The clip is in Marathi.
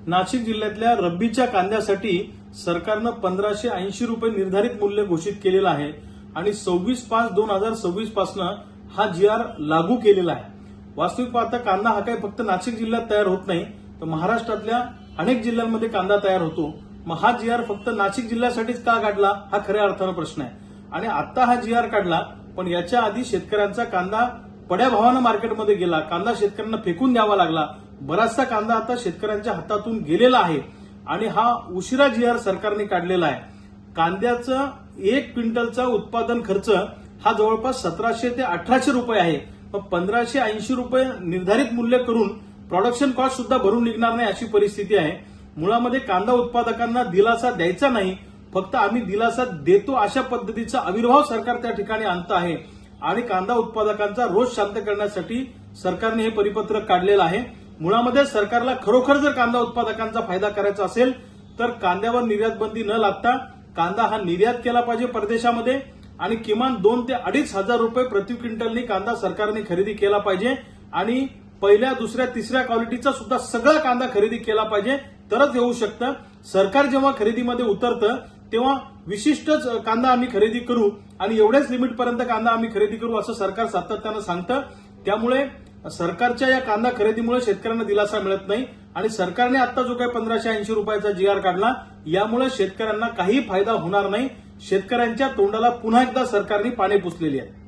नाशिक जिल्ह्यातल्या रब्बीच्या कांद्यासाठी सरकारनं 1580 रुपये निर्धारित मूल्य घोषित केलेलं आहे आणि 26/5/2026 पासून हा GR लागू केलेला आहे। वास्तविक पाहता कांदा हा काही फक्त नाशिक जिल्ह्यात तयार होत नाही, तर महाराष्ट्रातल्या अनेक जिल्ह्यांमध्ये कांदा तयार होतो। मग हा GR फक्त नाशिक जिल्ह्यासाठीच का काढला हा खऱ्या अर्थानं प्रश्न आहे। आणि आता हा GR काढला, पण याच्या आधी शेतकऱ्यांचा कांदा पड्या भावानं मार्केटमध्ये गेला, कांदा शेतकऱ्यांना फेकून द्यावा लागला। बराचसा कांदा आता शेतकऱ्यांच्या हातातून गेलेला आहे आणि हा उशिरा GR सरकारने काढलेला आहे। कांद्याचं 1 क्विंटलचा उत्पादन खर्च हा जवळपास 1700 ते 1800 रुपये आहे। मग 1580 रुपये निर्धारित मूल्य करून प्रोडक्शन कॉस्ट सुद्धा भरून निघणार नाही अशी परिस्थिती आहे। मुळामध्ये कांदा उत्पादकांना दिलासा द्यायचा नाही, फक्त आम्ही दिलासा देतो अशा पद्धतीचा आविर्भाव सरकार त्या ठिकाणी आणत आहे आणि कांदा उत्पादकांचा रोष शांत करण्यासाठी सरकारने हे परिपत्रक काढलेलं आहे। मुळामध्ये सरकारला खरोखर जर कांदा उत्पादकांचा फायदा करायचा असेल तर कांद्यावर निर्यात बंदी न लागता कांदा हा निर्यात केला पाहिजे परदेशामध्ये आणि किमान 2 ते 2.5 हजार रुपये प्रति क्विंटलनी कांदा सरकारने खरेदी केला पाहिजे आणि पहिल्या, दुसऱ्या, तिसऱ्या क्वालिटीचा सुद्धा सगळा कांदा खरेदी केला पाहिजे, तरच येऊ शकतं। सरकार जेव्हा खरेदीमध्ये उतरतं तेव्हा विशिष्टच कांदा आम्ही खरेदी करू आणि एवढ्याच लिमिटपर्यंत कांदा आम्ही खरेदी करू असं सरकार सातत्यानं सांगतं। त्यामुळे सरकारच्या या कांदा खरेदीमुळे शेतकऱ्यांना दिलासा मिळत नाही आणि सरकारने आता जो काही 1580 रुपयाचा GR काढला यामुळे शेतकऱ्यांना काही फायदा होणार नाही। शेतकऱ्यांच्या तोंडाला पुन्हा एकदा सरकारने पाने पुसलेली आहे।